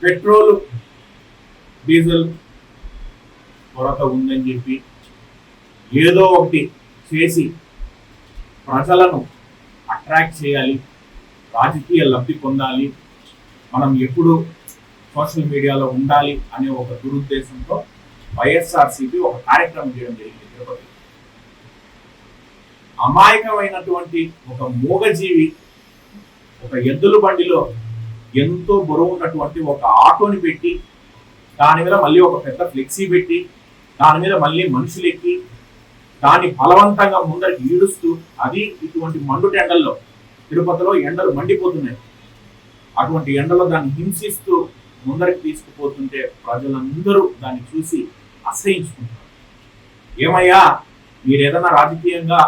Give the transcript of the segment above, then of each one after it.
Petrol diesel కొరత ఉందని చెప్పి ఏదో ఒకటి చేసి ప్రజలను అట్రాక్ట్ చేయాలి, రాజకీయ లబ్ధి పొందాలి, మనం ఎప్పుడు సోషల్ మీడియాలో ఉండాలి అనే ఒక దురుద్దేశంతో వైఎస్ఆర్సీపీ ఒక కార్యక్రమం చేయడం జరిగింది తిరుపతి. అమాయకమైనటువంటి ఒక మూగజీవి ఒక ఎద్దుల బండిలో ఎంతో బరువు ఉన్నటువంటి ఒక ఆటోని పెట్టి దాని మీద మళ్ళీ ఒక పెద్ద ఫ్లెక్సీ పెట్టి దాని మీద మళ్ళీ మనుషులు ఎక్కి దాన్ని బలవంతంగా ముందరికి ఈడుస్తూ, అది ఇటువంటి మండుట ఎండల్లో, తిరుపతిలో ఎండలు మండిపోతున్నాయి, అటువంటి ఎండలో దాన్ని హింసిస్తూ ముందరికి తీసుకుపోతుంటే ప్రజలందరూ దాన్ని చూసి అసహించుకుంటారు. ఏమయ్యా, మీరేదన్నా రాజకీయంగా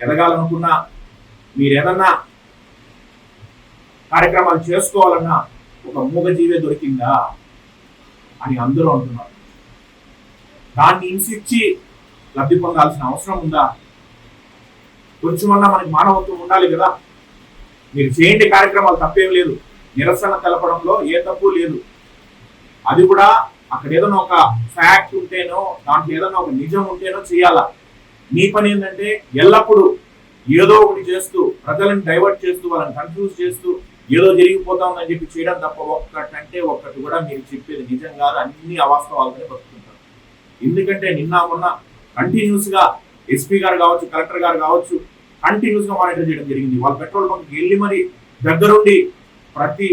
ఎదగాలనుకున్నా, మీరేదన్నా కార్యక్రమాలు చేసుకోవాలన్నా ఒక మూగజీవే దొరికిందా అని అందరూ అంటున్నారు. దాన్ని హింసించి లబ్ధి పొందాల్సిన అవసరం ఉందా? కొంచెమన్నా మనకి మానవత్వం ఉండాలి కదా. మీరు చేయండి కార్యక్రమాలు, తప్పేం లేదు, నిరసన తెలపడంలో ఏ తప్పు లేదు. అది కూడా అక్కడ ఏదైనా ఒక ఫ్యాక్ట్ ఉంటేనో దాంట్లో ఏదైనా ఒక నిజం ఉంటేనో చేయాలా. మీ పని ఏంటంటే ఎల్లప్పుడూ ఏదో ఒకటి చేస్తూ ప్రజలను డైవర్ట్ చేస్తూ వాళ్ళని కన్ఫ్యూజ్ చేస్తూ ఏదో జరిగిపోతా ఉందని చెప్పి చేయడం తప్ప ఒక్కటంటే ఒక్కటి కూడా మీరు చెప్పేది నిజం కాదు, అన్ని అవాస్తవాలనే బతుకుంటారు. ఎందుకంటే నిన్న మొన్న కంటిన్యూస్ గా ఎస్పీ గారు కావచ్చు, కలెక్టర్ గారు కావచ్చు, కంటిన్యూస్ గా మానిటర్ చేయడం జరిగింది. వాళ్ళు పెట్రోల్ బంక్ వెళ్ళి మరి దగ్గరుండి ప్రతి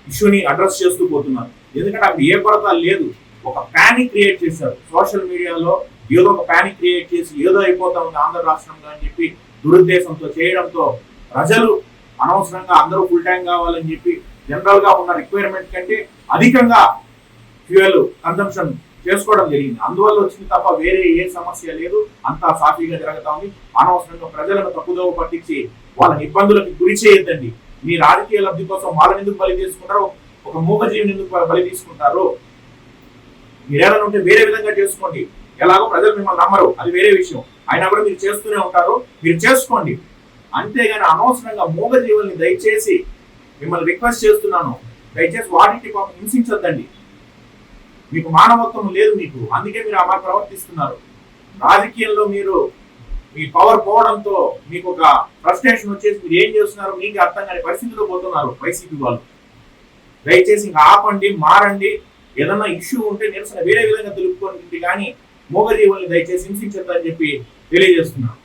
ఇష్యూని అడ్రస్ చేస్తూ పోతున్నారు. ఎందుకంటే అక్కడ ఏ కొరత లేదు. ఒక ప్యానిక్ క్రియేట్ చేశారు సోషల్ మీడియాలో, ఏదో ఒక ప్యానిక్ క్రియేట్ చేసి ఏదో అయిపోతా ఉంది ఆంధ్ర రాష్ట్రంలో అని చెప్పి దురుద్దేశంతో చేయడంతో ప్రజలు అనవసరంగా అందరూ ఫుల్ ట్యాంక్ కావాలని చెప్పి జనరల్ గా ఉన్న రిక్వైర్మెంట్ కంటే అధికంగా ఫ్యూయల్ కన్సంప్షన్ చేసుకోవడం జరిగింది. అందువల్ల వచ్చింది తప్ప వేరే ఏ సమస్య లేదు. అంతా సాఫీగా జరుగుతా ఉంది. అనవసరంగా ప్రజలను తప్పుదోవ పట్టించి వాళ్ళని ఇబ్బందులకు గురి చేయొద్దండి. మీ రాజకీయ లబ్ధి కోసం వాళ్ళని ఎందుకు బలి తీసుకుంటారో, ఒక మూగజీవిని ఎందుకు బలి తీసుకుంటారు? మీరేమైనా ఉంటే వేరే విధంగా చేసుకోండి. ఎలాగో ప్రజలు మిమ్మల్ని నమ్మరు, అది వేరే విషయం. అయినా కూడా మీరు చేస్తూనే ఉంటారు, మీరు చేసుకోండి. అంతేగాని అనవసరంగా మూగజీవుల్ని దయచేసి మిమ్మల్ని రిక్వెస్ట్ చేస్తున్నాను, దయచేసి వాటిని పాపం హింసించొద్దండి. మీకు మానవత్వం లేదు మీకు, అందుకే మీరు అలా ప్రవర్తిస్తున్నారు. రాజకీయంలో మీరు మీ పవర్ పోవడంతో మీకు ఒక ఫ్రస్ట్రేషన్ వచ్చేసి మీరు ఏం చేస్తున్నారు మీకు అర్థం కాని పరిస్థితిలో పోతున్నారు వైసీపీ వాళ్ళు. దయచేసి ఇంకా ఆపండి, మారండి. ఏదన్నా ఇష్యూ ఉంటే నిరసన వేరే విధంగా తెలుపుకోండి, కానీ మూగజీవుల్ని దయచేసి హింసించొద్దని చెప్పి తెలియజేస్తున్నాను.